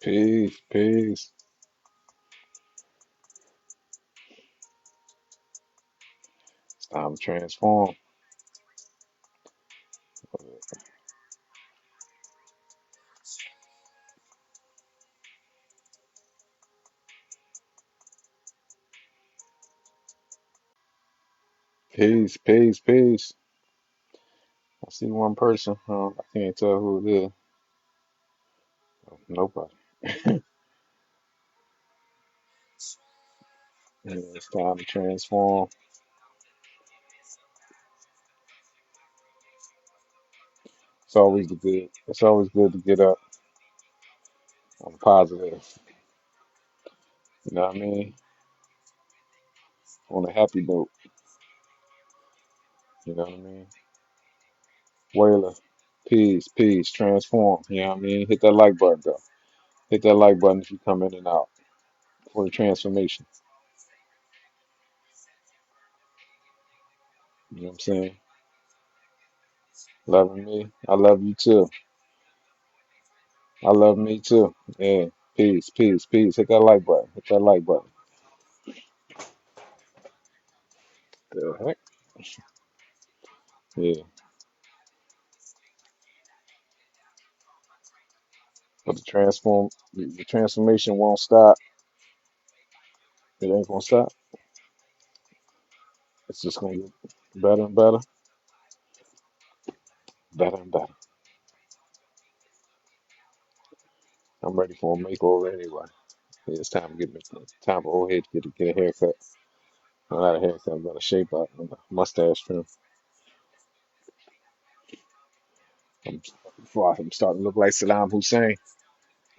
Peace, peace. It's time to transform. Peace, peace, peace. I see one person. I can't tell who it is. Nobody. Yeah, it's time to transform. It's always the good. It's always good to get up on the positive. You know what I mean? On a happy note. You know what I mean? Whaler. Peace, peace. Transform. You know what I mean? Hit that like button though. Hit that like button if you come in and out for the transformation. You know what I'm saying? Loving me. I love you too. I love me too. Yeah. Peace, peace, peace. Hit that like button. Hit that like button. The heck? Yeah. But the transformation won't stop. It ain't gonna stop. It's just gonna get better and better, better and better. I'm ready for a makeover anyway. Yeah, it's time to get me time for old head to get a haircut. Not a haircut, but a shape up and a mustache trim. I'm, before I'm starting to look like Saddam Hussein.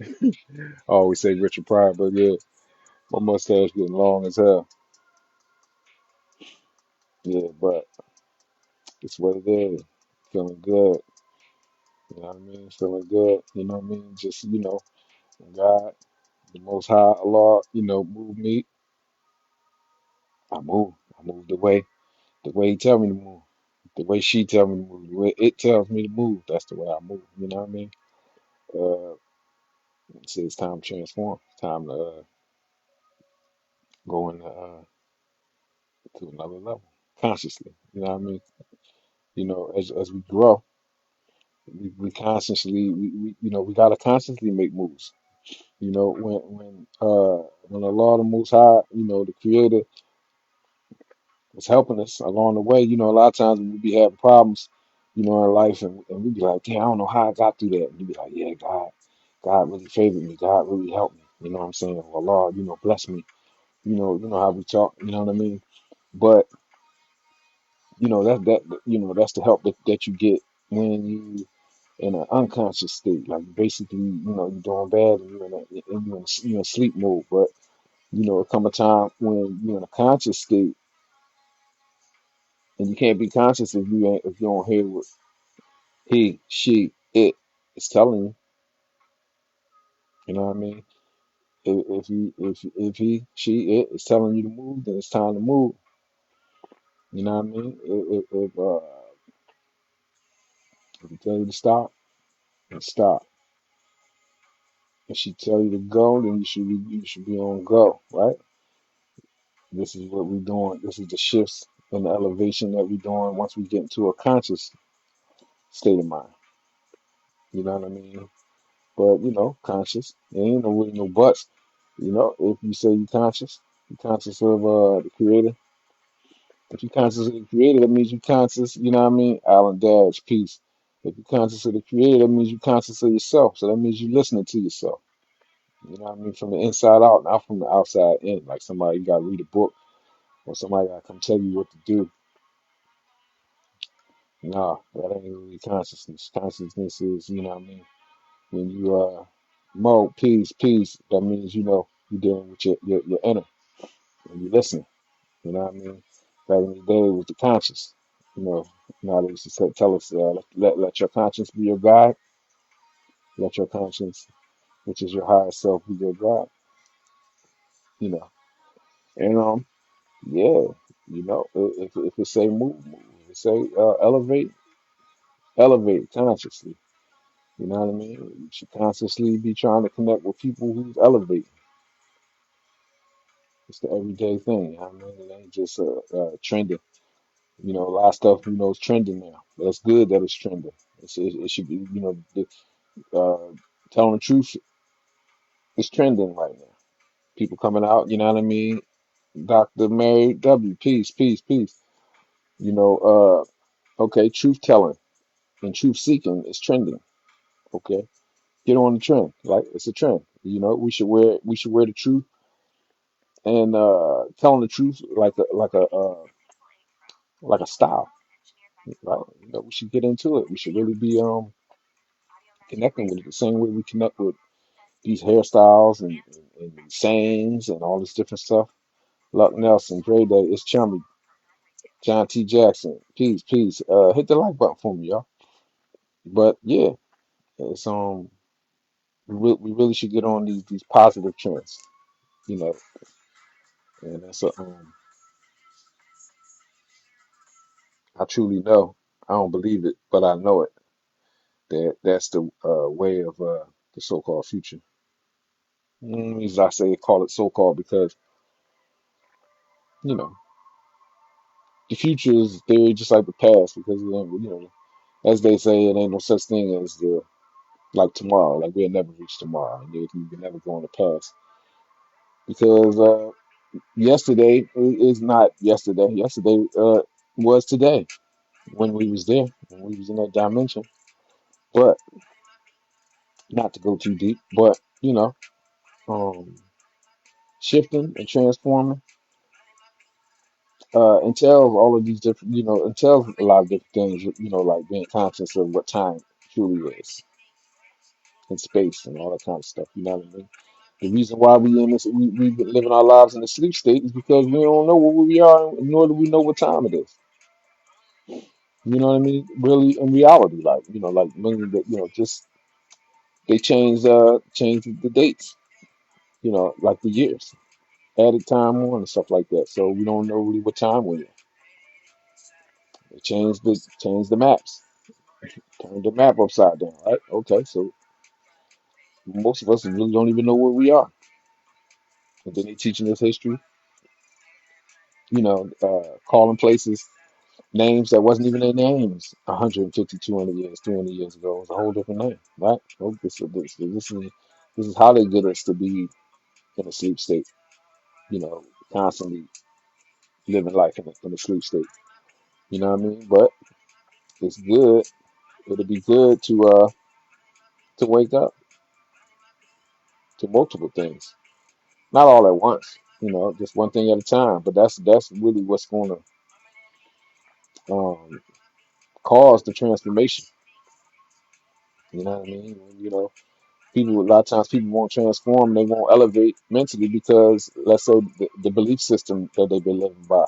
I always say Richard Pryor, but yeah, my mustache getting long as hell. Yeah, but it's what it is. Feeling good. You know what I mean? Feeling good. You know what I mean? Just, God, the Most High, Allah, move me. I move. I move the way He tell me to move. The way she tell me to move. The way it tells me to move. That's the way I move. You know what I mean? Uh, it's time to transform. It's time to go to another level consciously. You know what I mean? As we grow, we consciously, we gotta consciously make moves. When Allah the Most High, the Creator was helping us along the way, a lot of times when we be having problems, in life, and we be like, damn, I don't know how I got through that. And you be like, yeah, God really favored me. God really helped me. You know what I'm saying? Allah, bless me. You know how we talk. You know what I mean? But that's the help that you get when you in an unconscious state. Like basically, you're doing bad and you're in sleep mode. But it come a time when you're in a conscious state, and you can't be conscious if you don't hear what he, she, it is telling you. You know what I mean? If he, she, it is telling you to move, then it's time to move. You know what I mean? If he tell you to stop, then stop. If she tell you to go, then you should be on go, right? This is what we're doing. This is the shifts and the elevation that we're doing once we get into a conscious state of mind. You know what I mean? But conscious. There ain't no really no buts. If you say you're conscious of the creator. If you're conscious of the creator, that means you're conscious, you know what I mean? Alan Dash, peace. If you're conscious of the creator, that means you're conscious of yourself. So that means you're listening to yourself. You know what I mean? From the inside out, not from the outside in. Like somebody you gotta read a book or somebody gotta come tell you what to do. Nah, that ain't really consciousness. Consciousness is, you know what I mean? When you mo, peace, that means you're dealing with your inner and you listen. You know what I mean? Back in the day, it was the conscious. You know, now they used to tell us, let your conscience be your guide. Let your conscience, which is your higher self, be your guide. You know, and yeah, if it say move, move. If it say elevate, elevate consciously. You know what I mean? You should constantly be trying to connect with people who's elevating. It's the everyday thing. You know what I mean? It ain't just trending. You know, a lot of stuff, is trending now. That's good that it's trending. It should be, telling the truth is trending right now. People coming out, you know what I mean? Dr. Mary W. Peace, peace, peace. You know, okay, truth telling and truth seeking is trending. Okay, get on the trend. Like it's a trend. You know, we should wear the truth and telling the truth like a style. Right? You know, we should get into it. We should really be connecting with it the same way we connect with these hairstyles and sayings and all this different stuff. Luck Nelson, Dre Day, it's Chummy, John T. Jackson, peace, peace. Hit the like button for me, y'all. But yeah, it's we really should get on these positive trends, you know, and that's I truly know. I don't believe it, but I know it. That's the way of the so-called future. As I say, call it so-called because you know the future is there just like the past because as they say, it ain't no such thing as the like tomorrow. Like we'll never reach tomorrow, and you can never go in the past because yesterday is not yesterday. Yesterday was today when we was there, when we was in that dimension. But not to go too deep, but um, shifting and transforming entails all of these different, entails a lot of different things. Like being conscious of what time truly is and space and all that kind of stuff. You know what I mean? The reason why we've been living our lives in the sleep state is because we don't know where we are, nor do we know what time it is. You know what I mean? Really, in reality, like meaning that just they changed the dates. Like the years, added time on and stuff like that. So we don't know really what time we're in. They changed the maps, turned the map upside down. Right? Okay, so most of us really don't even know where we are. And then they teaching us history. Calling places names that wasn't even their names 150, 200 years, 300 years ago. It was a whole different name, right? Oh, this is how they get us to be in a sleep state, constantly living life in a sleep state. You know what I mean? But it's good. It'll be good to wake up to multiple things, not all at once. Just one thing at a time. But that's really what's going to cause the transformation. You know what I mean? People a lot of times people won't transform, they won't elevate mentally because let's say the belief system that they've been living by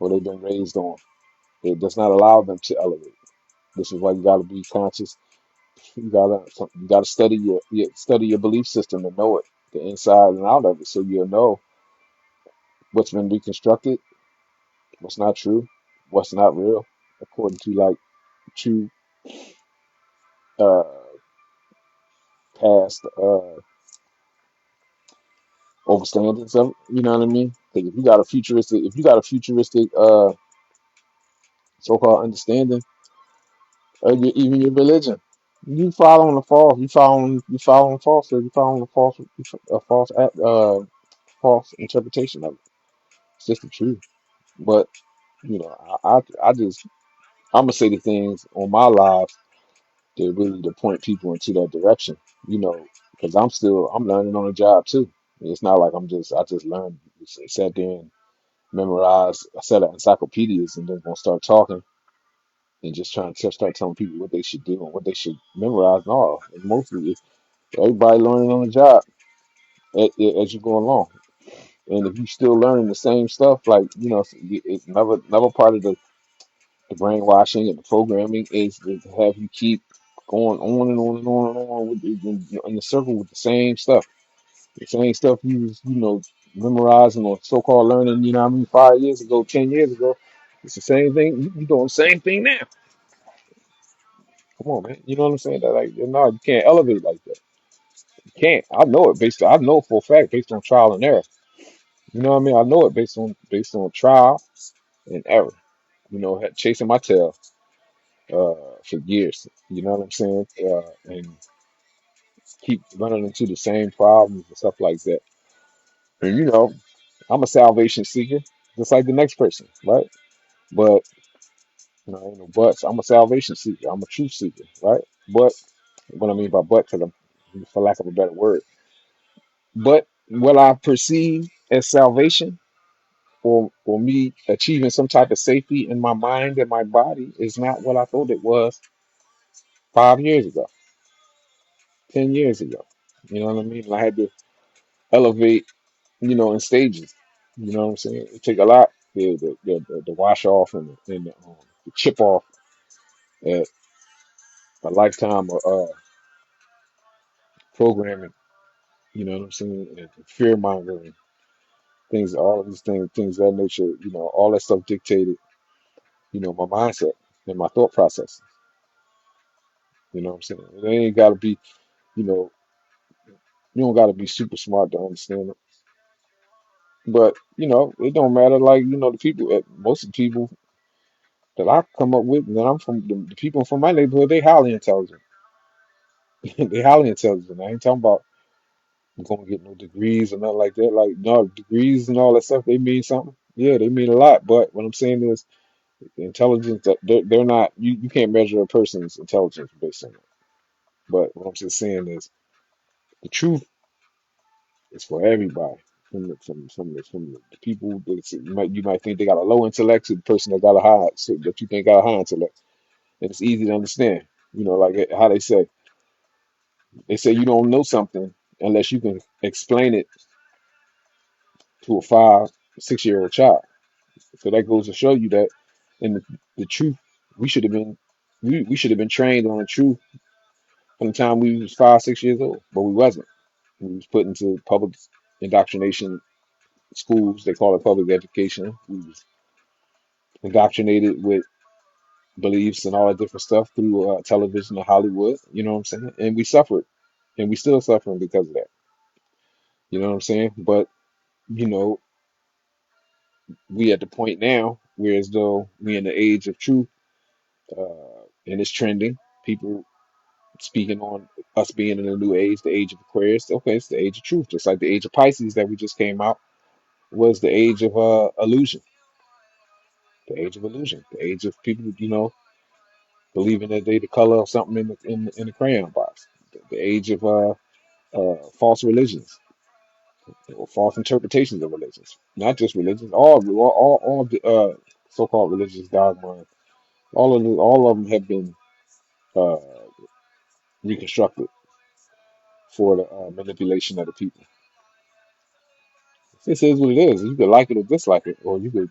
or they've been raised on, it does not allow them to elevate. This is why you got to be conscious. You gotta study your belief system and know it, the inside and out of it, so you'll know what's been reconstructed, what's not true, what's not real, according to like true uh past overstandings of it. You know what I mean? Like if you got a futuristic so-called understanding of even your religion, you following the false, you following falsehood, you following a false interpretation of it. It's just the truth. But I just I'm gonna say the things on my lives that really to point people into that direction. Because I'm learning on the job too. It's not like I just learned, sat there and memorized a set of encyclopedias and then gonna start talking and just trying to start telling people what they should do and what they should memorize and all. And mostly, everybody learning on the job as you go along. And if you still learning the same stuff, like it's another part of the brainwashing and the programming is to have you keep going on and on and on and on in the circle with the same stuff. The same stuff you was, memorizing or so-called learning, 5 years ago, 10 years ago. It's the same thing. You doing the same thing now. Come on, man. You know what I'm saying? That like, no, you can't elevate like that. You can't. I know it I know for a fact based on trial and error. You know what I mean? I know it based on trial and error. Chasing my tail for years. You know what I'm saying? And keep running into the same problems and stuff like that. And I'm a salvation seeker, just like the next person, right? But ain't no buts. I'm a salvation seeker. I'm a truth seeker, right? But what I mean by but, because I'm, for lack of a better word, but what I perceive as salvation, or me achieving some type of safety in my mind and my body, is not what I thought it was 5 years ago, 10 years ago. You know what I mean? I had to elevate, in stages. You know what I'm saying? It take a lot the wash off and the chip off at a lifetime of programming. You know what I'm saying? And fear mongering things, all of these things of that nature. All that stuff dictated, my mindset and my thought process. You know what I'm saying? It ain't got to be, you know, you don't got to be super smart to understand it. But it don't matter. Like the people, most of the people that I come up with, and I'm from the people from my neighborhood, they highly intelligent. They highly intelligent. I ain't talking about going to get no degrees or nothing like that. Like no degrees and all that stuff, they mean something. Yeah, they mean a lot. But what I'm saying is, the intelligence that they're not. You can't measure a person's intelligence based on it. But what I'm just saying is, the truth is for everybody. From the people that you might think they got a low intellect to the person that got a high, so that you think got a high intellect, and it's easy to understand. Like how they say you don't know something unless you can explain it to a 5, 6 year old child. So that goes to show you that in the truth, we should have been we should have been trained on the truth from the time we was 5, 6 years old, but we wasn't. We was put into public indoctrination schools. They call it public education. We was indoctrinated with beliefs and all that different stuff through television and Hollywood. You know what I'm saying? And we suffered, and we still suffering because of that. You know what I'm saying? But you know, we at the point now where as though we in the age of truth, and it's trending. People speaking on us being in a new age, the age of Aquarius. Okay, it's the age of truth, just like the age of Pisces that we just came out was the age of illusion, the age of illusion, the age of people, believing that they the color of something in the crayon box, the age of false religions or false interpretations of religions, not just religions, all the so-called religious dogma, all of them have been uh, reconstructed for the manipulation of the people. This is what it is. You could like it or dislike it, or you could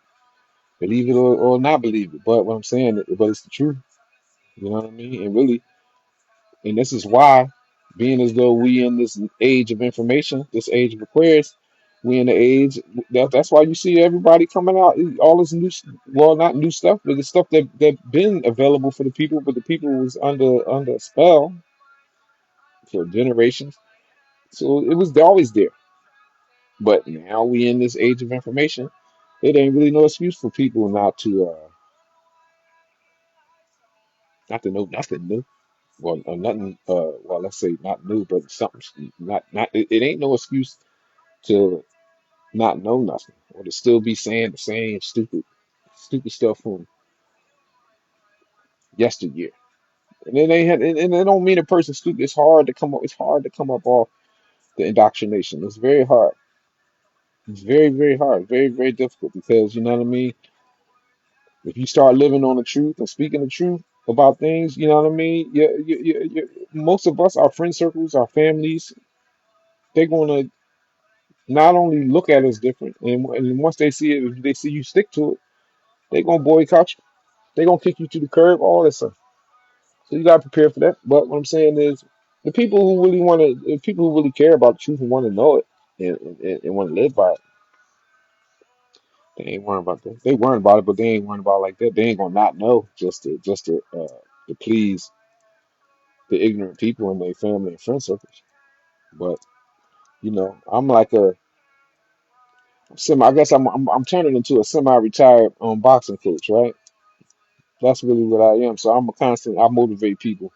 believe it or not believe it. But what I'm saying, but it's the truth. You know what I mean? And really, and this is why, being as though we in this age of information, this age of Aquarius, we in the age that's why you see everybody coming out, all this new, well, not new stuff, but the stuff that been available for the people, but the people was under a spell for generations. So it was always there. But now we in this age of information. It ain't really no excuse for people not to know nothing new. Well, nothing. Well, let's say not new, but something not. It ain't no excuse to not know nothing or to still be saying the same stupid stuff from yesteryear. And it don't mean a person stupid. It's hard to come up. It's hard to come up off the indoctrination. It's very hard. It's very very hard. Very very difficult because you know what I mean. If you start living on the truth and speaking the truth about things, you know what I mean. Most of us, our friend circles, our families, they're gonna not only look at us different, and once they see it, if they see you stick to it, they're gonna boycott you. They're gonna kick you to the curb, all that stuff. So you gotta prepare for that. But what I'm saying is, the people who really want to, the people who really care about the truth and want to know it and want to live by it, they ain't worrying about that. They worrying about it, but they ain't worrying about it like that. They ain't gonna not know just to please. the ignorant people in their family and friend circles. But I'm like a semi. I guess I'm turning into a semi-retired boxing coach, right? That's really what I am. So I'm a constant. I motivate people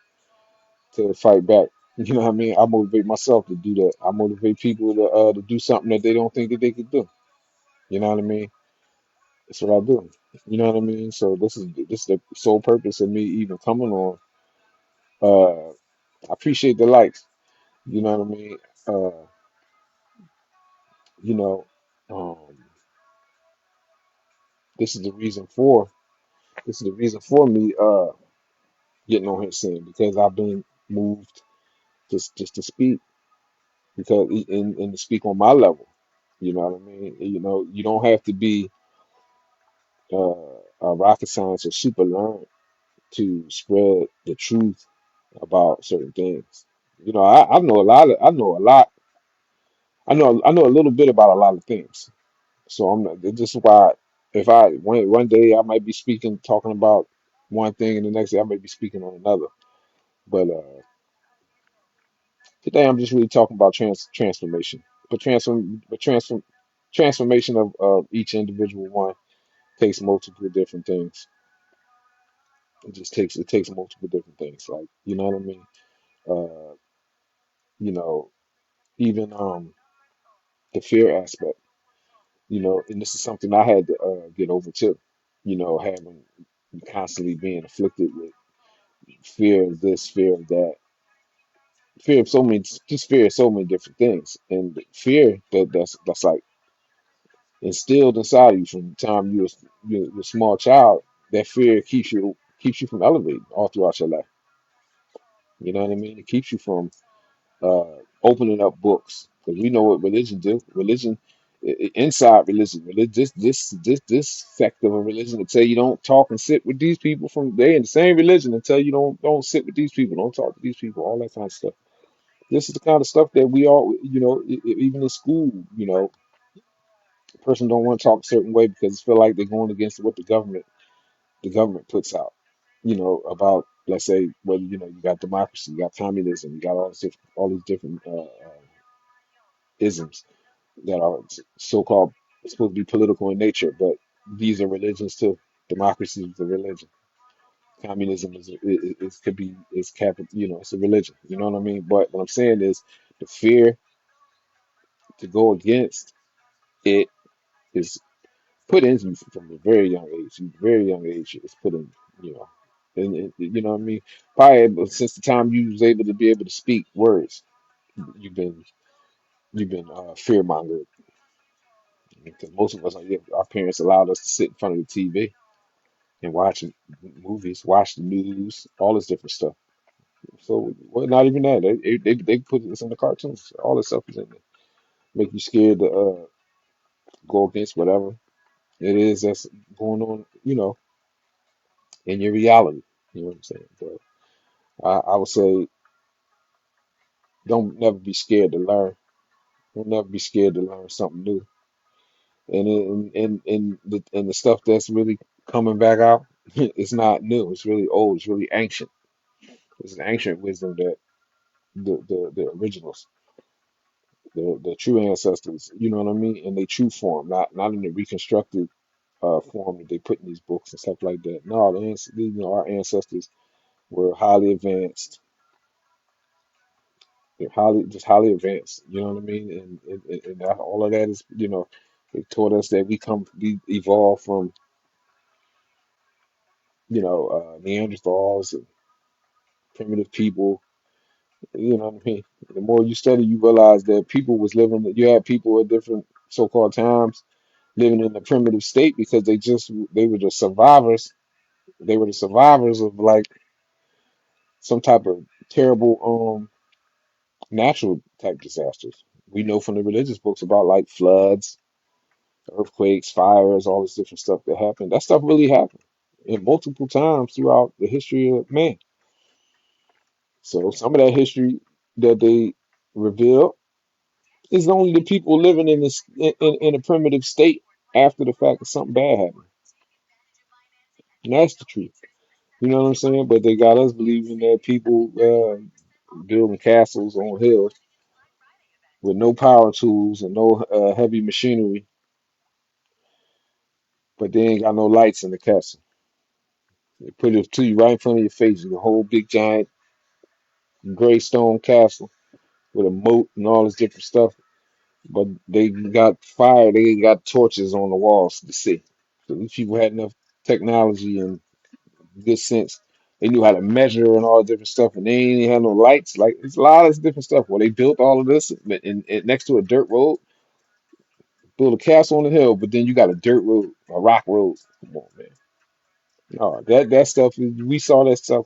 to fight back. You know what I mean? I motivate myself to do that. I motivate people to do something that they don't think that they could do. You know what I mean? That's what I do. You know what I mean? So this is the sole purpose of me even coming on. I appreciate the likes. You know what I mean? Uh, you know, um, this is the reason for this is the reason for me getting on here saying because I've been moved just to speak because and to speak on my level. You know what I mean? You don't have to be a rocket science or super learned to spread the truth about certain things. I know a lot of, I know a little bit about a lot of things. So I'm not, this is why if I one day I might be speaking talking about one thing and the next day I might be speaking on another. But today I'm just really talking about transformation. Transformation of each individual one takes multiple different things. It takes multiple different things. Like you know what I mean? Uh, you know, even the fear aspect. And this is something I had to get over too. Having constantly being afflicted with fear of this, fear of that, fear of so many, just fear of so many different things, and the fear that's like instilled inside of you from the time you're a small child. That fear keeps you from elevating all throughout your life. You know what I mean? It keeps you from opening up books because we know what religion do. Religion, inside religion, this sect of a religion will tell you don't talk and sit with these people from they in the same religion and tell you don't sit with these people, don't talk to these people, all that kind of stuff. This is the kind of stuff that we all, even in school, a person don't want to talk a certain way because it feel like they're going against what the government puts out. About let's say whether you got democracy, you got communism, you got all these different isms that are so-called supposed to be political in nature, but these are religions too. Democracy is a religion. Communism could be is capital. It's a religion. You know what I mean? But what I'm saying is the fear to go against it is put in you from a very young age. Very young age, it's put in. You know, and you know what I mean. Probably since the time you was able to be able to speak words, you've been fear mongered. Because most of us, our parents allowed us to sit in front of the TV and watch movies, watch the news, all this different stuff. So, well, not even that. They put this in the cartoons. All this stuff is in there. Make you scared to go against whatever it is that's going on, in your reality. You know what I'm saying? But I would say don't never be scared to learn. Don't never be scared to learn something new. And the stuff that's really coming back out, it's not new. It's really old. It's really ancient. It's an ancient wisdom that the originals, the true ancestors, you know what I mean, in their true form, not in the reconstructed form that they put in these books and stuff like that. No, our ancestors were highly advanced. They're highly advanced. You know what I mean, and all of that is, they taught us that we evolved from, Neanderthals and primitive people. You know what I mean. The more you study, you realize that people was living. You had people at different so-called times living in a primitive state because they were the survivors. They were the survivors of like some type of terrible natural type disasters. We know from the religious books about like floods, earthquakes, fires, all this different stuff that happened. That stuff really happened and multiple times throughout the history of man. So some of that history that they reveal is only the people living in this in a primitive state after the fact that something bad happened. And that's the truth. You know what I'm saying? But they got us believing that people building castles on hills with no power tools and no heavy machinery, but they ain't got no lights in the castle. They put it to you right in front of your face, the whole big giant gray stone castle with a moat and all this different stuff. But they got fire, they got torches on the walls to see. So these people had enough technology and good sense. They knew how to measure and all different stuff, and they ain't had no lights. Like it's a lot of different stuff. Well, they built all of this next to a dirt road, built a castle on the hill, but then you got a dirt road, a rock road. Come on, man. No, that stuff we saw that stuff.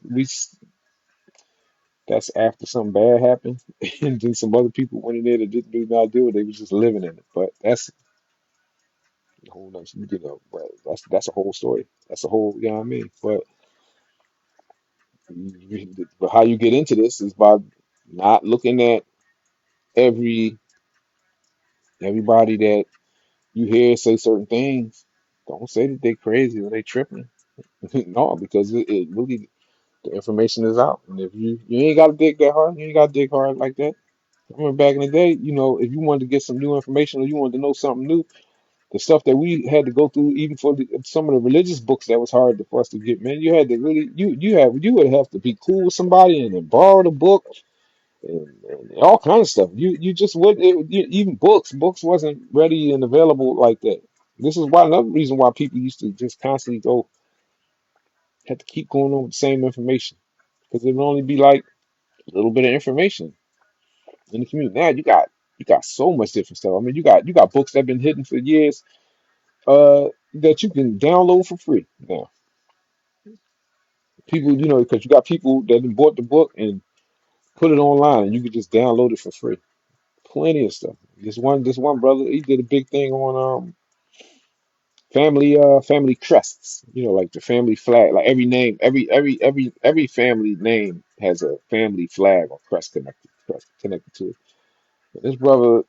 That's after something bad happened, and then some other people went in there that didn't do not do it. They was just living in it. But that's a whole nother, but that's a whole story. That's a whole, you know what I mean. But how you get into this is by not looking at every everybody that you hear say certain things. Don't say that they crazy or they tripping. No, because it really the information is out, and if you ain't got to dig that hard, you ain't got to dig hard like that. I remember back in the day, if you wanted to get some new information or you wanted to know something new, the stuff that we had to go through, even for some of the religious books that was hard for us to get, man, you had to really you would have to be cool with somebody and then borrow the book and all kinds of stuff. You just would even books wasn't ready and available like that. This is why another reason why people used to just constantly go had to keep going on with the same information because it would only be like a little bit of information in the community. Now you got so much different stuff. I mean, you got books that have been hidden for years that you can download for free now. People, because you got people that have bought the book and put it online, and you can just download it for free. Plenty of stuff. This one brother, he did a big thing on family crests. Like the family flag. Like every name, every family name has a family flag or crest connected to it. And this brother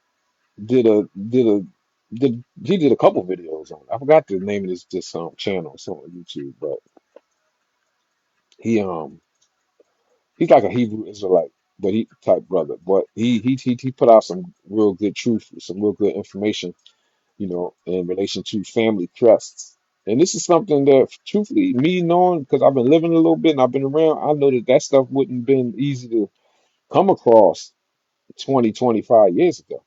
did a couple videos on it. I forgot the name of this channel. It's on YouTube, but he he's like a Hebrew Israelite, but he type brother. But he put out some real good truth, some real good information, in relation to family crests. And this is something that, truthfully, me knowing, because I've been living a little bit and I've been around, I know that stuff wouldn't been easy to come across 20, 25 years ago.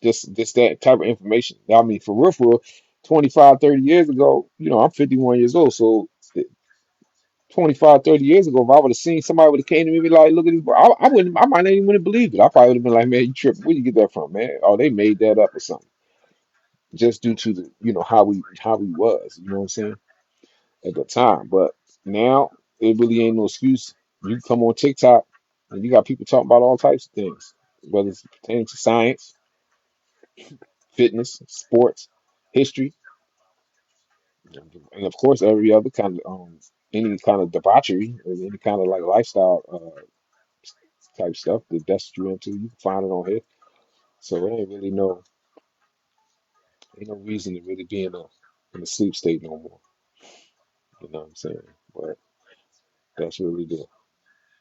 Just that type of information. I mean, for real, 25, 30 years ago, I'm 51 years old. So 25, 30 years ago, if I would have seen somebody would have came to me and be like, look at this, I might not even would have believed it. I probably would have been like, man, you tripping. Where you get that from, man? Oh, they made that up or something. Just due to the, how we was, you know what I'm saying, at the time. But now it really ain't no excuse. You come on TikTok and you got people talking about all types of things, whether it's pertaining to science, fitness, sports, history, and of course every other kind of any kind of debauchery or any kind of like lifestyle type stuff that's what you into. You can find it on here. So it ain't no reason to really be in a sleep state no more. You know what I'm saying? But that's really the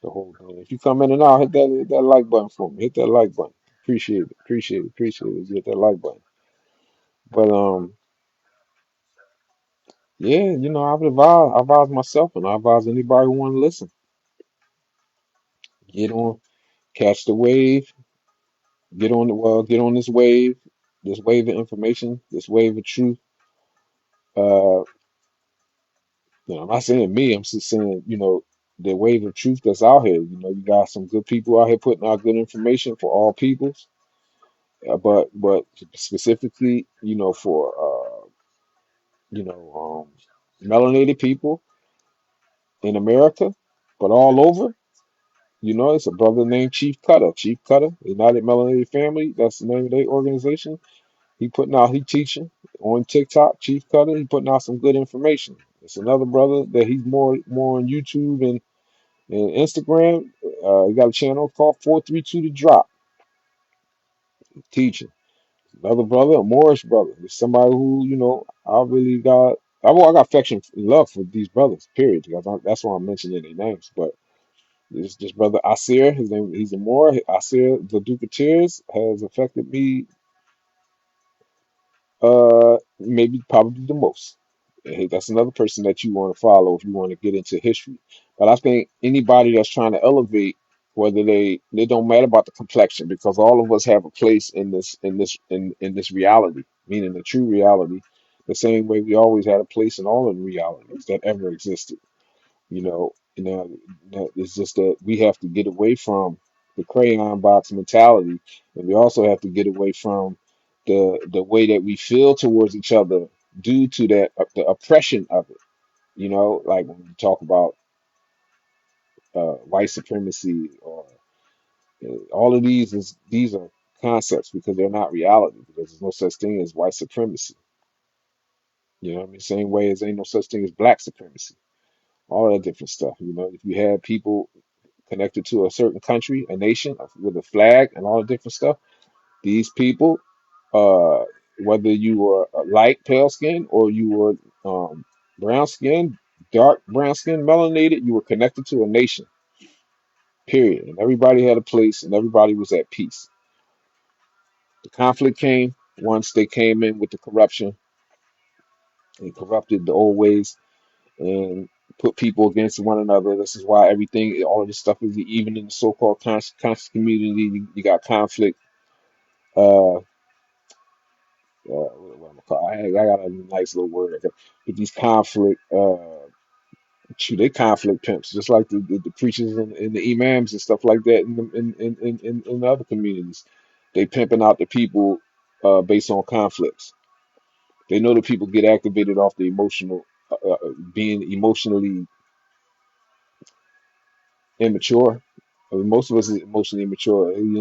whole thing. If you come in and out, hit that like button for me. Hit that like button. Appreciate it. Appreciate it. Appreciate it. Hit that like button. But yeah, I advise myself and I advise anybody who want to listen. Get on, catch the wave, get on this wave of information, this wave of truth. Uh, I'm not saying me, I'm just saying, the wave of truth that's out here. You got some good people out here putting out good information for all peoples. But specifically, for melanated people in America, but all over. It's a brother named Chief Cutter. Chief Cutter, United Melanated Family. That's the name of their organization. He teaching on TikTok. Chief Cutter. He putting out some good information. It's another brother that he's more on YouTube and Instagram. He got a channel called 432 The Drop. Teaching. Another brother, a Moorish brother. It's somebody who, I really got. I got affection and love for these brothers, period. Because that's why I'm mentioning their names. But this brother Asir, his name, he's a Moor. Asir, the Duke of Tears, has affected me maybe probably the most. Hey, that's another person that you want to follow if you want to get into history. But I think anybody that's trying to elevate, whether they don't matter about the complexion, because all of us have a place in this reality, meaning the true reality, the same way we always had a place in all of the realities that ever existed. It's just that we have to get away from the crayon box mentality, and we also have to get away from the way that we feel towards each other due to that the oppression of it. Like when we talk about white supremacy or all of these are concepts because they're not reality because there's no such thing as white supremacy. You know what I mean? Same way as ain't no such thing as black supremacy. All that different stuff. If you have people connected to a certain country, a nation with a flag and all the different stuff. These people, uh, whether you were light, pale skin, or you were brown skin, dark brown skin, melanated, you were connected to a nation, period. And everybody had a place and everybody was at peace. The conflict came once they came in with the corruption and corrupted the old ways and put people against one another. This is why all of this stuff is even in the so-called conscious community. You got conflict. What am I call? I got a nice little word. But these conflict, they conflict pimps, just like the preachers and the imams and stuff like that in the other communities. They pimping out the people based on conflicts. They know that people get activated off the being emotionally immature. I mean, most of us is emotionally immature. I ain't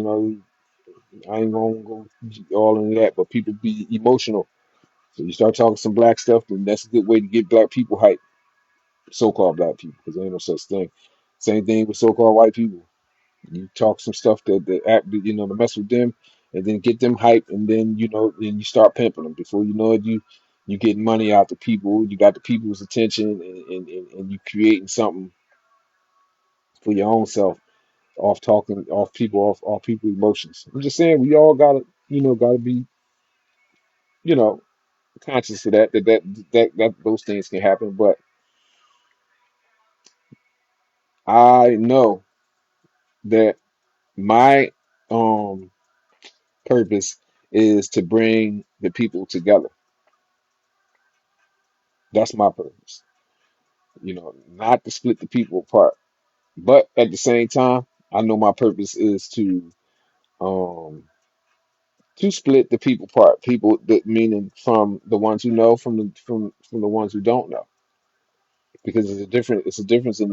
gonna go all into that, but people be emotional. So you start talking some black stuff, then that's a good way to get black people hyped, so-called black people, because there ain't no such thing. Same thing with so-called white people. You talk some stuff that act, to mess with them, and then get them hyped, and then then you start pimping them. Before you know it, you getting money out the people. You got the people's attention, and you creating something for your own self off talking off people off people emotions. I'm just saying we all gotta be you know conscious of that those things can happen. But I know that my um purpose is to bring the people together. That's my purpose. Not to split the people apart. But at the same time, I know my purpose is um to split the people apart. People that meaning from the ones who know from the ones who don't know. Because it's a difference in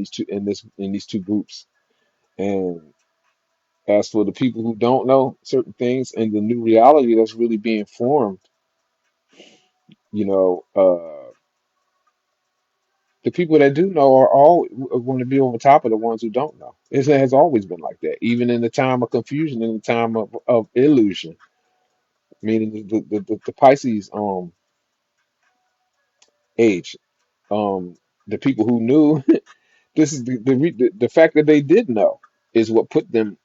these two groups. And as for the people who don't know certain things and the new reality that's really being formed, you know, the people that do know are going to be over top of the ones who don't know. It has always been like that, even in the time of confusion, in the time of illusion, meaning the Pisces age. The people who knew this is the fact that they did know is what put them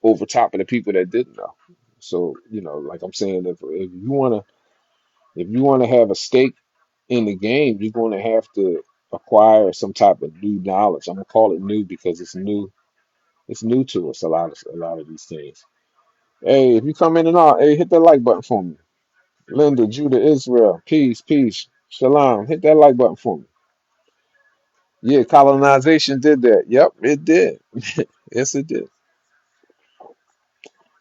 over top of the people that didn't know. So, like I'm saying, if you wanna have a stake in the game, you're gonna have to acquire some type of new knowledge. I'm gonna call it new because it's new. It's new to us. A lot of these things. Hey, if you come in and out, hey, hit that like button for me. Linda, Judah, Israel, peace, peace, shalom. Hit that like button for me. Yeah, colonization did that. Yep, it did. Yes, it did.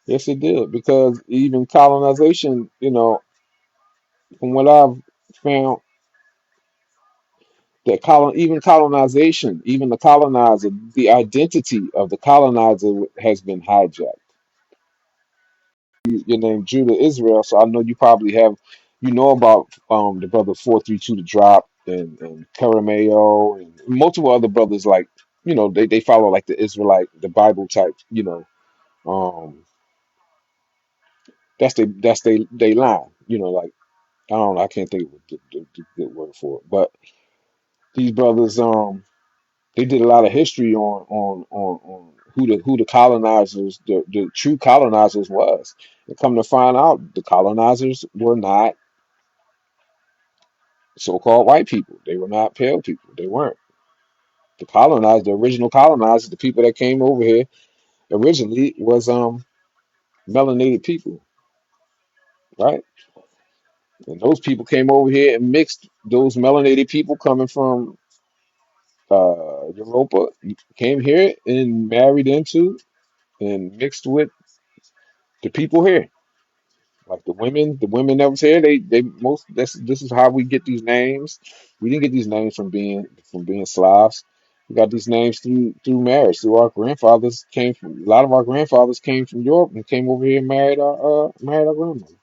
Yes, it did. Because even colonization, from what I've found, that even colonization, even the colonizer, the identity of the colonizer has been hijacked. Your name Judah Israel, so I know you probably about the brother 432 the drop and Caramayo and multiple other brothers like they follow like the Israelite, the Bible type, um that's they line, like. I don't know. I can't think of the good word for it. But these brothers, they did a lot of history on who the colonizers, the true colonizers was. And come to find out, the colonizers were not so-called white people. They were not pale people. They weren't. The original colonizers, the people that came over here originally was melanated people, right? And those people came over here and mixed those melanated people coming from Europa, came here and married into and mixed with the people here. Like the women that was here, they most this is how we get these names. We didn't get these names from being Slavs. We got these names through marriage. Through our grandfathers came from a lot of our grandfathers came from Europe and came over here and married our grandmother.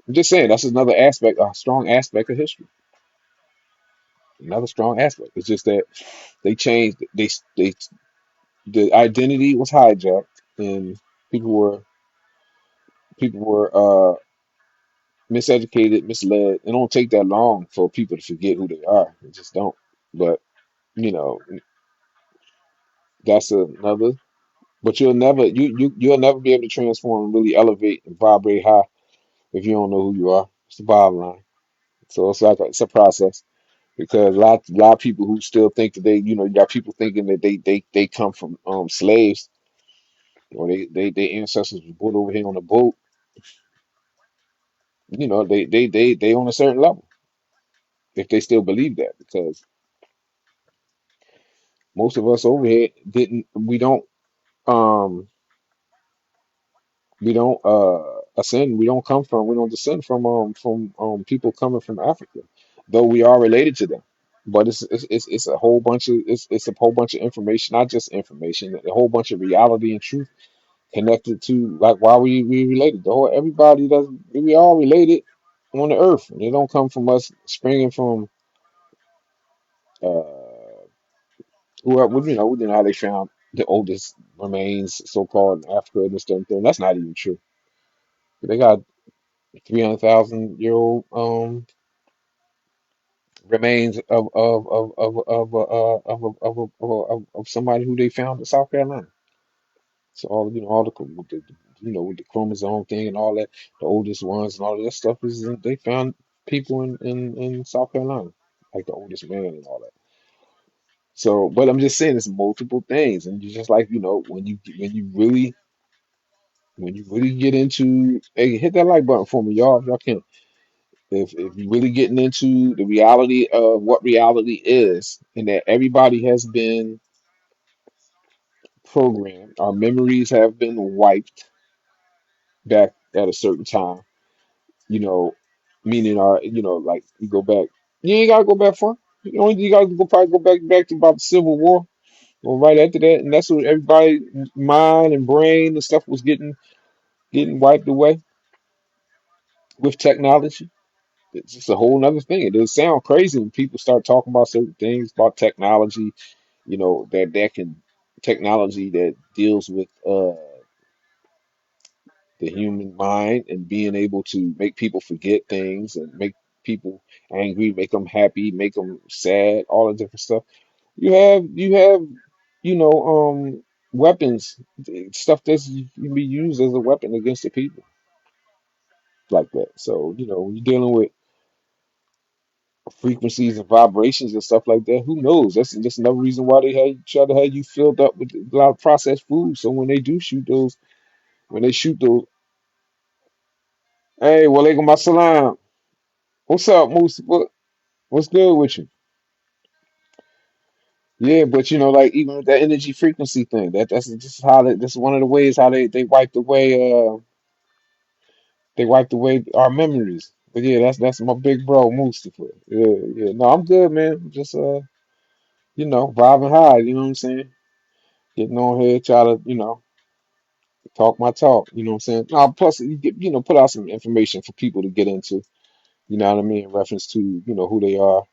I'm just saying that's another aspect, a strong aspect of history. Another strong aspect. It's just that they changed. They the identity was hijacked and people were people were miseducated, misled. It don't take that long for people to forget who they are. It just don't. But you know, that's another. But you'll never be able to transform and really elevate and vibrate high if you don't know who you are. It's the bottom line. So it's a process because a lot of people who still think that you got people thinking that they come from slaves or they ancestors were brought over here on a boat. They on a certain level if they still believe that because most of us over here didn't um we don't ascend we don't descend from people coming from Africa, though we are related to them. But it's a whole bunch of it's a whole bunch of information, not just information, a whole bunch of reality and truth connected to like why we related. The whole everybody does we all related on the earth. They don't come from us springing from we know how they found the oldest remains so called in Africa and this stuff. That's not even true. They got 300,000 year old remains of somebody who they found in South Carolina. So all with the chromosome thing and all that, the oldest ones and all of that stuff they found people in South Carolina, like the oldest man and all that. So, but I'm just saying it's multiple things, and you just like when you really get into, hey, hit that like button for me, y'all. If y'all can. If you're really getting into the reality of what reality is, and that everybody has been programmed, our memories have been wiped back at a certain time, you know, meaning like you go back, you ain't gotta go back far. You gotta probably go back to about the Civil War or right after that, and that's when everybody mind and brain and stuff was getting wiped away with technology. It's just a whole nother thing. It does sound crazy when people start talking about certain things about technology, that can technology that deals with the human mind and being able to make people forget things and make people angry, make them happy, make them sad, all the different stuff. You have weapons, stuff that's you can be used as a weapon against the people like that. So when you're dealing with frequencies and vibrations and stuff like that, who knows? That's just another reason why they try to have you filled up with a lot of processed food. So when they do shoot those, when they shoot those, hey, walaikum assalam. What's up, Moose? What's good with you? Yeah, but like even with that energy frequency thing, that's just how this is one of the ways how they wiped away our memories. But yeah, that's my big bro Mustafa. Yeah, yeah. No, I'm good, man. Just vibing high. You know what I'm saying? Getting on here, try to talk my talk. You know what I'm saying? Now, plus you get put out some information for people to get into. You know what I mean? In reference to who they are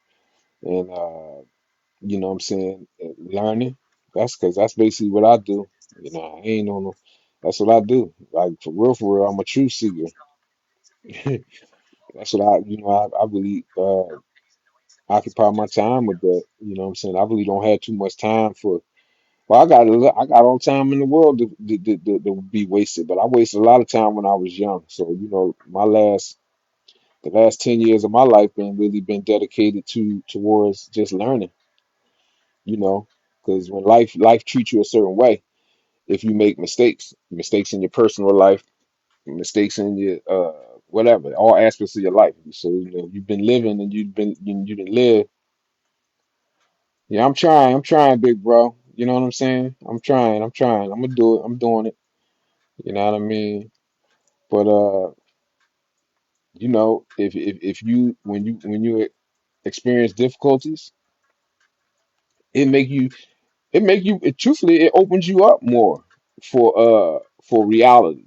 and what I'm saying, learning. That's because that's basically what I do. I ain't on no. That's what I do. Like for real, I'm a truth seeker. That's what I really occupy my time with that. You know what I'm saying? I really don't have too much time for. Well, I got all the time in the world to be wasted, but I wasted a lot of time when I was young. So the last 10 years of my life been dedicated towards just learning. You know, because when life treats you a certain way, if you make mistakes in your personal life, mistakes in your whatever, all aspects of your life. So you've been living and you didn't live. Yeah, I'm trying, big bro. You know what I'm saying? I'm trying. I'm gonna do it. I'm doing it. You know what I mean? But if you when you experience difficulties, it make you truthfully it opens you up more for reality.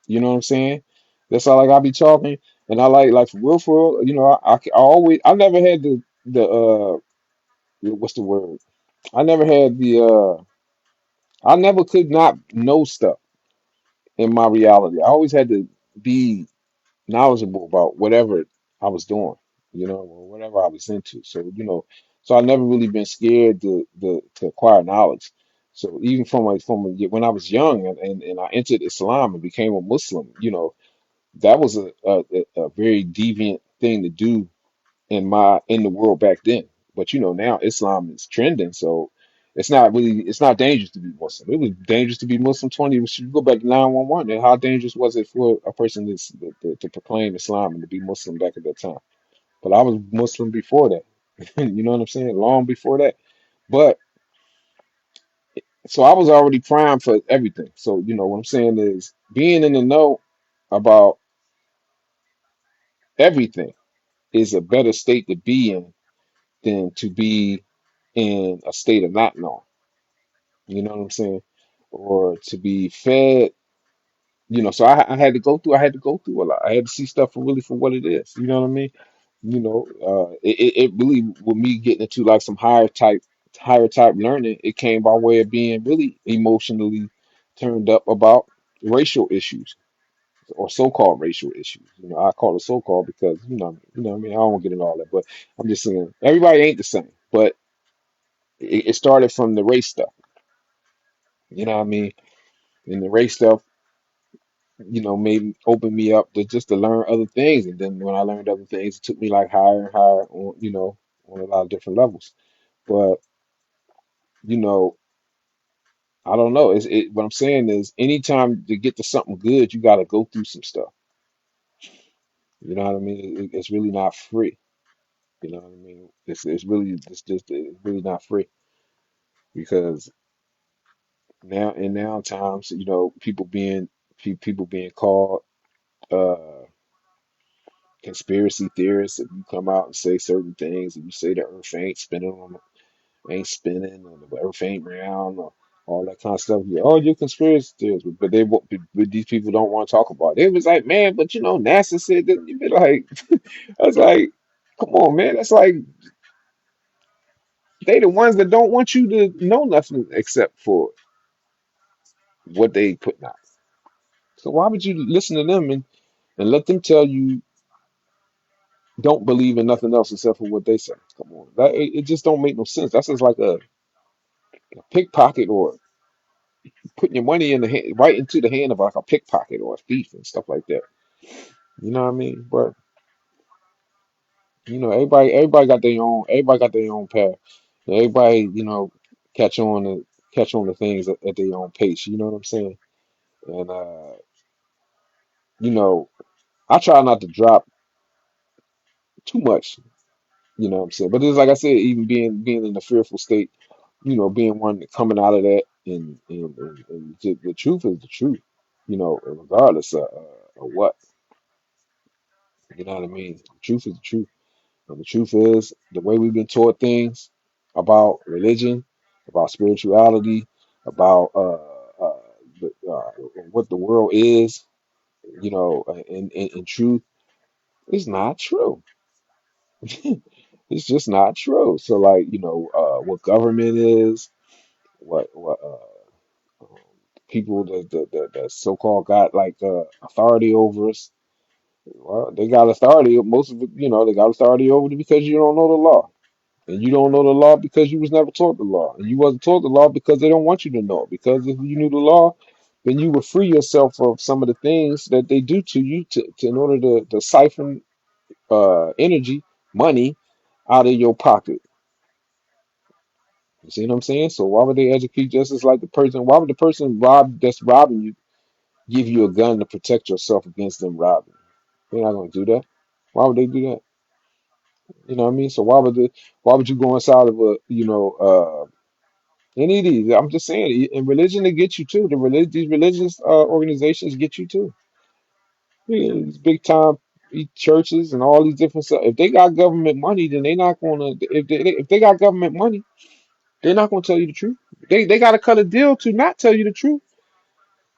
You know what I'm saying? That's all like I be talking, and I like for real. I always I never had the what's the word? I never had I never could not know stuff in my reality. I always had to be knowledgeable about whatever I was doing, or whatever I was into. So I never really been scared to acquire knowledge. So even when I was young and I entered Islam and became a Muslim, that was a very deviant thing to do in the world back then. But now Islam is trending, so it's not dangerous to be Muslim. It was dangerous to be Muslim 20. You go back to 911, and how dangerous was it for a person to proclaim Islam and to be Muslim back at that time? But I was Muslim before that. You know what I'm saying? Long before that. But so I was already primed for everything. So what I'm saying is being in the know about everything is a better state to be in than to be in a state of not knowing. You know what I'm saying? Or to be fed, so I had to go through a lot. I had to see stuff for what it is. You know what I mean? It really with me getting into like some higher type learning, it came by way of being really emotionally turned up about racial issues or so-called racial issues. I call it so-called because what I mean. I don't want to get into all that, but I'm just saying everybody ain't the same. But it started from the race stuff. You know what I mean? And the race stuff, made open me up to learn other things. And then when I learned other things, it took me like higher and higher on a lot of different levels. But you know, I don't know. What I'm saying is, anytime to get to something good, you got to go through some stuff. You know what I mean? It's really not free. You know what I mean? It's really not free because now times, people being called uh conspiracy theorists. If you come out and say certain things, if you say the earth ain't spinning, or the earth ain't round, or all that kind of stuff, you're conspiracy theorists. But these people don't want to talk about it. It was like, man, but NASA said that. You be like, I was like, come on, man. That's like they the ones that don't want you to know nothing except for what they put out. So why would you listen to them and let them tell you don't believe in nothing else except for what they say? Come on, it just don't make no sense. That's just like a pickpocket or putting your money in the hand, right into the hand of like a pickpocket or a thief and stuff like that. You know what I mean? But everybody got their own path. Everybody, catch on to catch on to things at their own pace. You know what I'm saying? And you know, I try not to drop too much. You know what I'm saying? But it's like I said, even being in a fearful state, being one coming out of that, and the truth is the truth. Regardless of what. You know what I mean? The truth is the truth. And the truth is, the way we've been taught things about religion, about spirituality, about what the world is, in truth, is not true. It's just not true. So, like, what government is, what um, people that so-called got like authority over us, Well, they got authority. Most of it, they got authority over you because you don't know the law. And you don't know the law because you was never taught the law. And you wasn't taught the law because they don't want you to know it. Because if you knew the law, then you would free yourself of some of the things that they do to you in order to siphon energy, money out of your pocket. You see what I'm saying? So why would they educate just as like the person? Why would the person that's robbing you give you a gun to protect yourself against them robbing? They're not gonna do that. Why would they do that? You know what I mean? So why would you go inside of any of these? I'm just saying, in religion they get you too. These religious organizations get you too. Yeah, these big time churches and all these different stuff. If they got government money, then they not gonna. If they got government money, they're not gonna tell you the truth. They got to cut a deal to not tell you the truth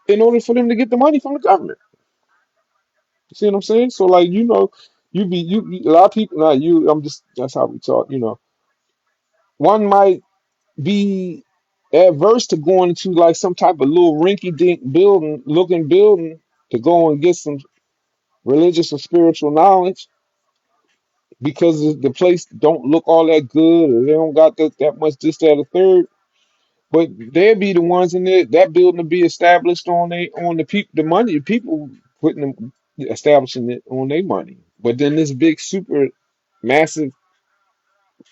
in order for them to get the money from the government. You see what I'm saying? So like a lot of people, not you. I'm just that's how we talk. One might be adverse to going into like some type of little rinky dink building looking building to go and get some religious or spiritual knowledge because the place don't look all that good or they don't got that much this, that, or third. But they'll be the ones in there that building to be established on the people the money the people putting them establishing it on their money. But then this big super massive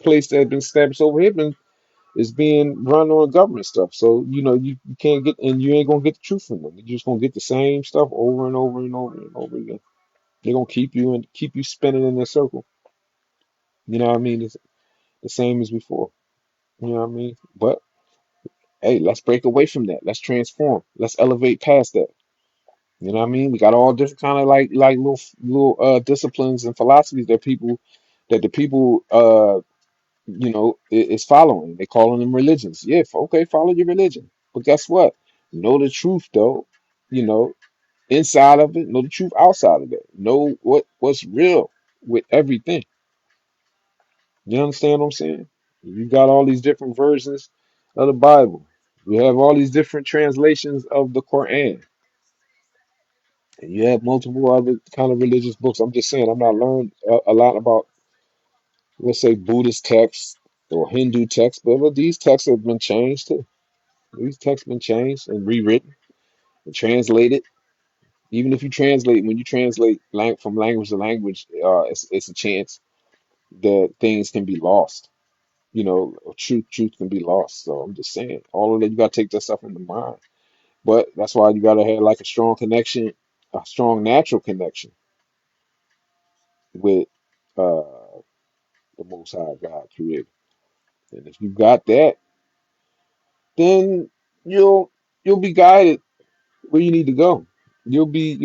place that has been established over here is being run on government stuff. So you can't get and you ain't gonna get the truth from them. You're just gonna get the same stuff over and over and over and over again. They're gonna keep you spinning in a circle. You know what I mean? It's the same as before. You know what I mean? But hey, let's break away from that. Let's transform. Let's elevate past that. You know what I mean? We got all different kind of like little disciplines and philosophies that the people is following. They calling them religions. Yeah, okay, follow your religion. But guess what? Know the truth though. You know, inside of it, know the truth outside of it. Know what's real with everything. You understand what I'm saying? You got all these different versions of the Bible. You have all these different translations of the Quran. And you have multiple other kind of religious books. I'm just saying, I'm not learned a lot about, let's say, Buddhist texts or Hindu texts, but these texts have been changed too. These texts been changed and rewritten and translated. Even if you translate, when you translate from language to language, it's a chance that things can be lost. Or truth can be lost. So I'm just saying, all of that you gotta take that stuff into mind. But that's why you gotta have like a strong connection, a strong natural connection with uh the Most High God creator. And if you got that, then you'll you'll be guided where you need to go. You'll be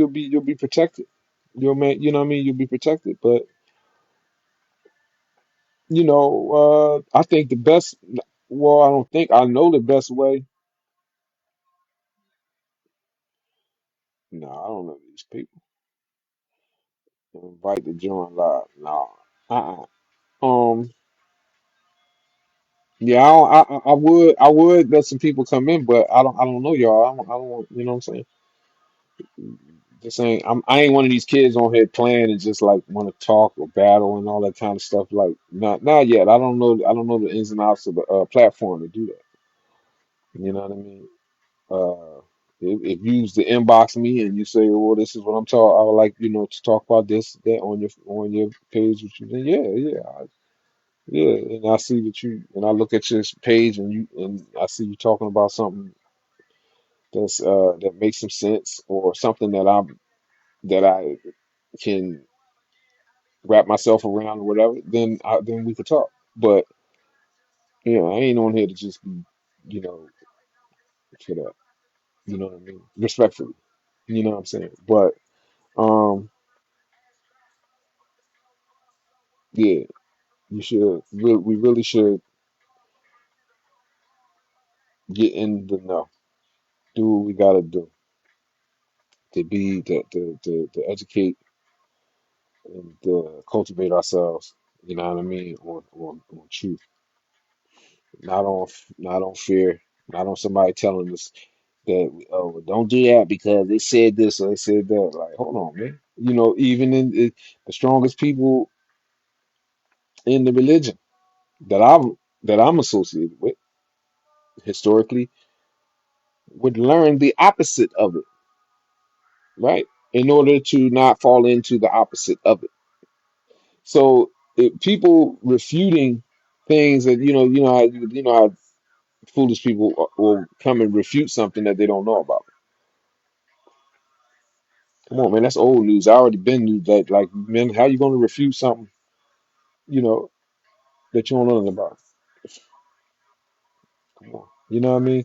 protected. You know what I mean? You'll be protected. But I think the best. Well, I don't think I know the best way. No, I don't know these people. Invite to join live. No. Uh-uh. Um. Yeah, I would let some people come in, but I don't know y'all. I don't. You know what I'm saying? Just saying, I ain't one of these kids on here playing and just like want to talk or battle and all that kind of stuff. Like, not yet. I don't know the ins and outs of the platform to do that. You know what I mean? Uh, if you use the inbox me and you say, "Well, this is what I'm talking," I would like to talk about this that on your page. With you, then yeah, and I see that and I look at your page and I see you talking about something that makes some sense or something that I can wrap myself around or whatever, then we could talk. But I ain't on here to just be, you know, for that. You know what I mean? Respectfully. You know what I'm saying? But um, yeah, we really should get in the know, do what we gotta do to educate and to cultivate ourselves. You know what I mean? On truth, not on fear, not on somebody telling us that, oh, don't do that because they said this or they said that. Like, hold on, man. Even in the strongest people in the religion that I'm associated with historically would learn the opposite of it, right? In order to not fall into the opposite of it. So people refuting things that how foolish people will come and refute something that they don't know about. Come on, man, that's old news. I already been knew that. Like, man, how you going to refute something you know that you don't know nothing about? Come on, you know what I mean?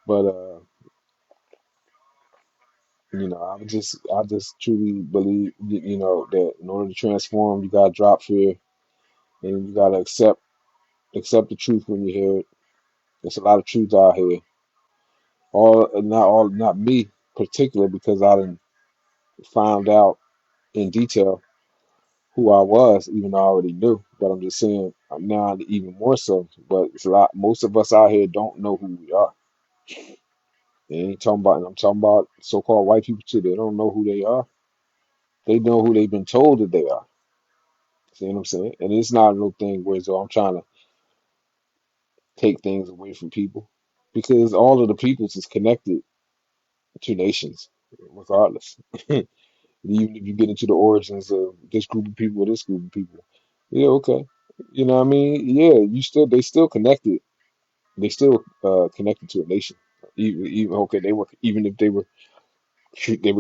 But I just truly believe that in order to transform, you gotta drop fear and you gotta accept the truth when you hear it. There's a lot of truth out here. Not me particular because I didn't found out in detail who I was, even though I already knew. But I'm just saying now even more so. But it's a lot. Most of us out here don't know who we are. They ain't talking about. And I'm talking about so-called white people too. They don't know who they are. They know who they've been told that they are. See what I'm saying? And it's not no thing where so I'm trying to take things away from people because all of the peoples is connected to nations, regardless. Even if you get into the origins of this group of people or this group of people, yeah, okay. You know what I mean? Yeah, they still connected. They still connected to a nation. Even okay, they were even if they were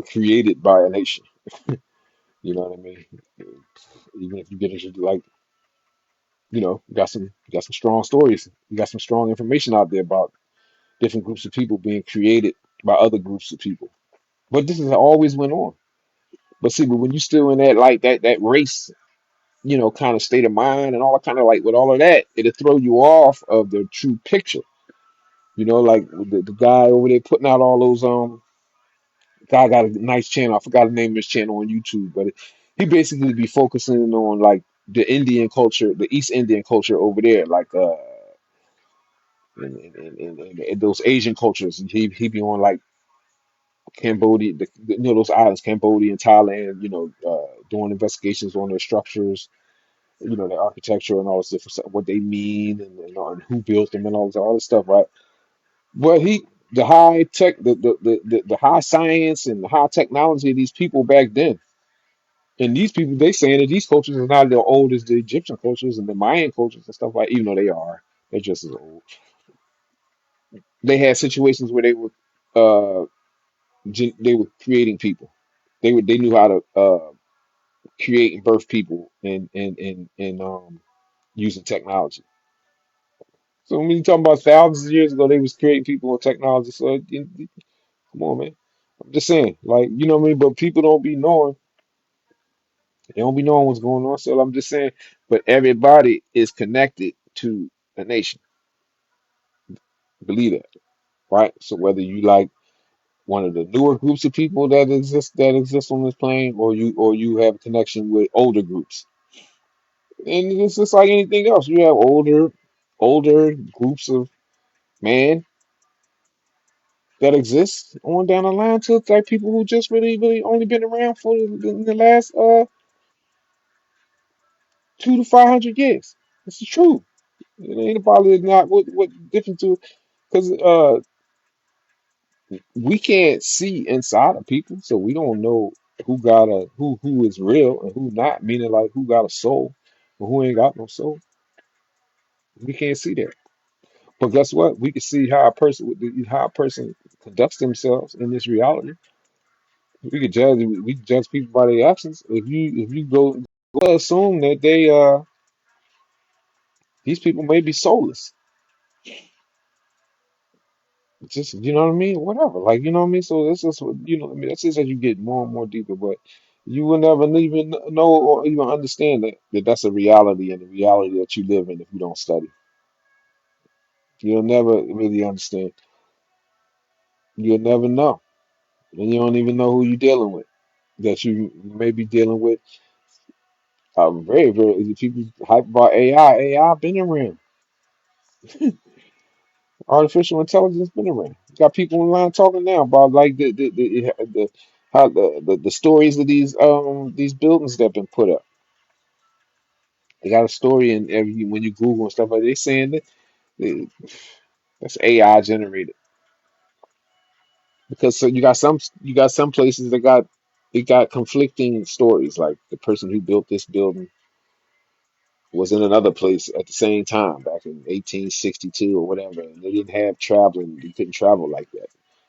created by a nation. You know what I mean? Even if you get into like you got some strong stories. You got some strong information out there about different groups of people being created by other groups of people. But this has always went on. But see, but when you still in that like that race, kind of state of mind and all that kind of like with all of that, it'll throw you off of the true picture. Like the guy over there putting out all those guy got a nice channel. I forgot the name of his channel on YouTube, but he basically be focusing on like the Indian culture, the East Indian culture over there, like and those Asian cultures. He be on like Cambodia, those islands, Cambodia and Thailand, doing investigations on their structures, their architecture and all this different stuff, what they mean and who built them and all this stuff, right? But the high tech, the high science and the high technology of these people back then, and these people, they saying that these cultures are not as old as the Egyptian cultures and the Mayan cultures and stuff like, even though they are, they're just as old. They had situations where uh, they were creating people. They knew how to create and birth people and using technology. So when you talking about thousands of years ago, they was creating people with technology. So come on, man. I'm just saying, like, you know what I mean? But people don't be knowing. They don't be knowing what's going on. So I'm just saying, but everybody is connected to a nation. Believe that, right? So whether you like one of the newer groups of people that exist on this plane, or you have a connection with older groups, and it's just like anything else. You have older groups of man that exist on down the line to like people who just really, really only been around for the last 200 to 500 years. It's the truth. It ain't about it not what different to because we can't see inside of people, so we don't know who is real and who not. Meaning like who got a soul, or who ain't got no soul. We can't see that. But guess what? We can see how a person conducts themselves in this reality. We can judge people by their actions. If you go assume that these people may be soulless. Just what I mean, whatever. Like what I mean. So that's just what I mean. That's just as you get more and more deeper, but you will never even know or even understand that's a reality and the reality that you live in if you don't study. You'll never really understand. You'll never know, and you don't even know who you're dealing with. That you may be dealing with very, very people hype about AI. AI been around. Artificial intelligence been around. You got people online talking now about like the how the stories of these buildings that have been put up. They got a story in every when you Google and stuff like they saying that they, that's AI generated because so you got some places that got it got conflicting stories like the person who built this building was in another place at the same time back in 1862 or whatever, and they didn't have traveling. You couldn't travel like that.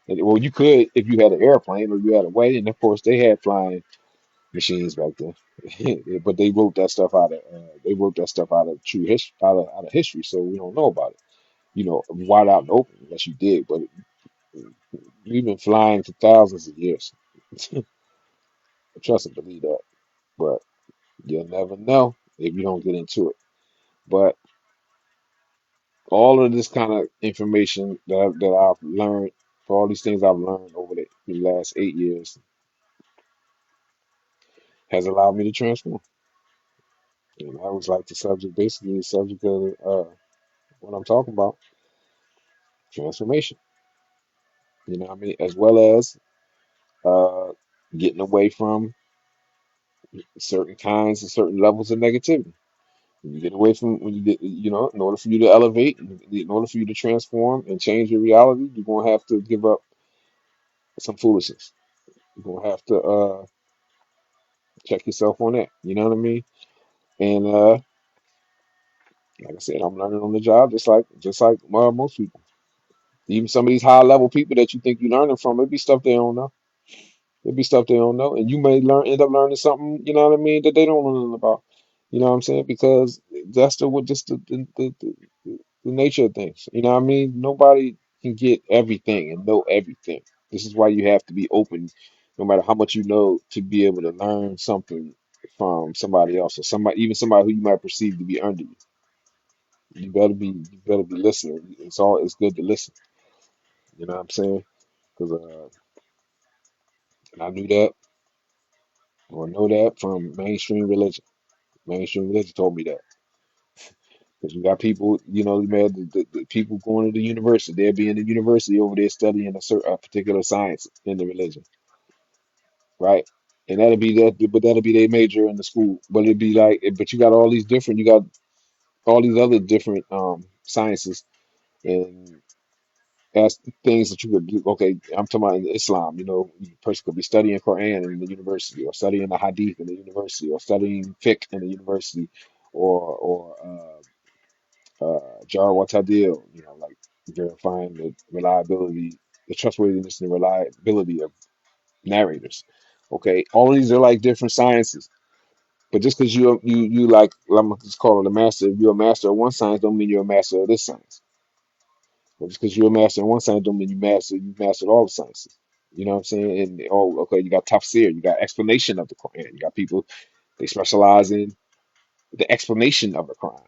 And, well, you could if you had an airplane or you had a way, and of course they had flying machines back then. But they wrote that stuff out of they wrote that stuff out of true history out of history, so we don't know about it. You know, wide out and open unless you did. But we've been flying for thousands of years. Trust and believe that. But you'll never know if you don't get into it. But all of this kind of information that I've learned, for all these things I've learned over the last 8 years, has allowed me to transform. And that was like the subject, basically the subject of what I'm talking about, transformation. You know what I mean? As well as uh, getting away from certain kinds and certain levels of negativity. When you get away from, when you get, you know, in order for you to elevate, in order for you to transform and change your reality, you're going to have to give up some foolishness. You're going to have to check yourself on that. You know what I mean? And like I said, I'm learning on the job, just like most people. Even some of these high level people that you think you're learning from, it be stuff they don't know. It'd be stuff they don't know, and you may end up learning something, you know what I mean, that they don't know nothing about. You know what I'm saying? Because that's the what just the nature of things. You know what I mean? Nobody can get everything and know everything. This is why you have to be open, no matter how much you know, to be able to learn something from somebody else or somebody, even somebody who you might perceive to be under you. You better be listening. It's good to listen. You know what I'm saying? Because I knew that or know that from mainstream religion. Mainstream religion told me that. Because you got people, you know, man, the people going to the university, they'll be in the university over there studying a particular science in the religion, right? And that'll be that, but that'll be their major in the school. But it'd be like, but you got all these different, you got all these other different sciences and as things that you could do. Okay, I'm talking about in Islam, you know, a person could be studying Quran in the university, or studying the Hadith in the university, or studying fiqh in the university, or Jar wa Tadil, you know, like verifying the reliability, the trustworthiness and the reliability of narrators. Okay, all of these are like different sciences, but just because you like, I'm gonna just call it a master. If you're a master of one science, don't mean you're a master of this science. But just because you're a master in one science, don't mean you mastered all the sciences. You know what I'm saying? And oh, okay, you got tafsir, you got explanation of the Quran. You got people they specialize in the explanation of the Quran.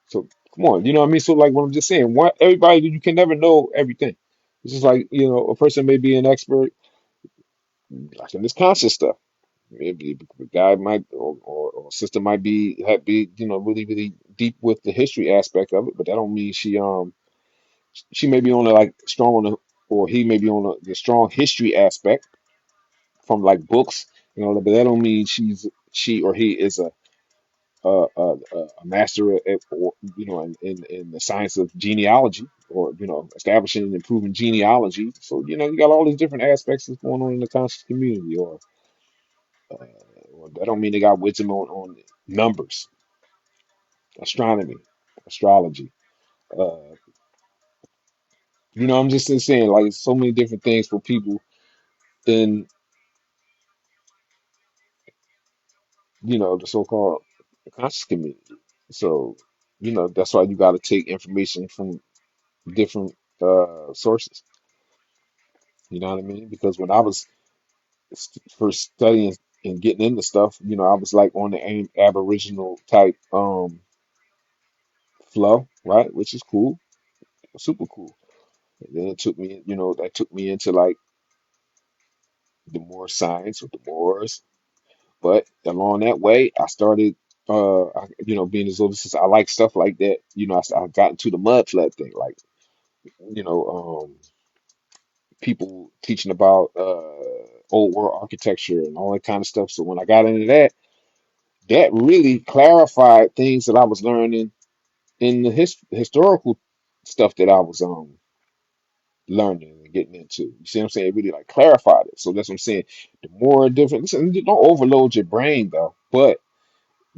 So come on, you know what I mean? So like what I'm just saying, what everybody you can never know everything. It's just like, you know, a person may be an expert like in this conscious stuff. Maybe the guy might or sister might be, you know, really, really deep with the history aspect of it, but that don't mean she may be on the like strong on the or he may be on the strong history aspect from like books, you know, but that don't mean she or he is a master at, or you know in the science of genealogy or you know establishing and improving genealogy. So you know you got all these different aspects that's going on in the conscious community, uh, or that don't mean they got wisdom on numbers, astronomy, astrology. Uh, you know, I'm just saying like so many different things for people in you know the so-called conscious community. So you know that's why you got to take information from different sources. You know what I mean? Because when I was first studying and getting into stuff, you know, I was like on the Aboriginal type flow, right? Which is cool, super cool. And then it took me, you know, that took me into like the more science with the Moors. But along that way, I started, you know, being as old as I like stuff like that. You know, I got into the mud flood thing, like, you know, people teaching about old world architecture and all that kind of stuff. So when I got into that, that really clarified things that I was learning in the historical stuff that I was learning and getting into. You see what I'm saying? It really like clarified it. So that's what I'm saying. The more different, listen, don't overload your brain though, but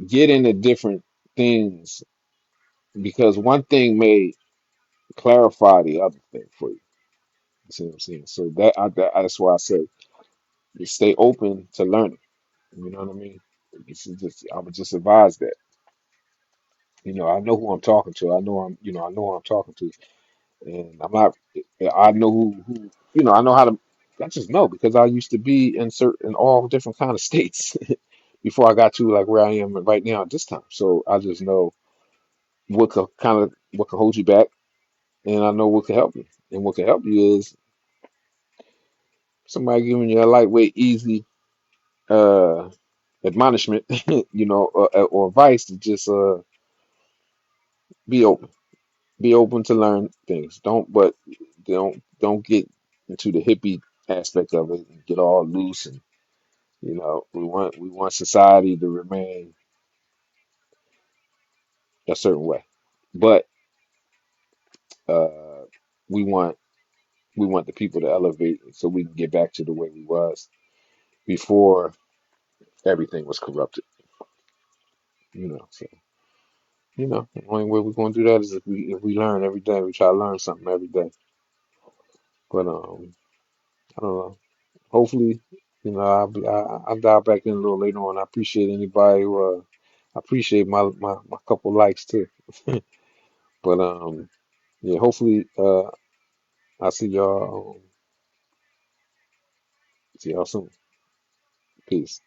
get into different things because one thing may clarify the other thing for you. You see what I'm saying? So that's why I say you stay open to learning. You know what I mean? This is just I would just advise that. I know who I'm talking to. I know who I'm talking to, and I'm not. I know who. I know how to. I just know because I used to be in all different kind of states before I got to like where I am right now at this time. So I just know what could hold you back, and I know what can help you. And what can help you is somebody giving you a lightweight, easy uh admonishment, or advice to just be open. Be open to learn things. Don't get into the hippie aspect of it and get all loose and we want society to remain a certain way. But uh we want we want the people to elevate so we can get back to the way we was before everything was corrupted, so the only way we're gonna do that is if we learn every day, we try to learn something every day. But I don't know. Hopefully, I'll dive back in a little later on. I appreciate anybody who I appreciate my couple likes too. But yeah, hopefully I'll see y'all soon. Peace.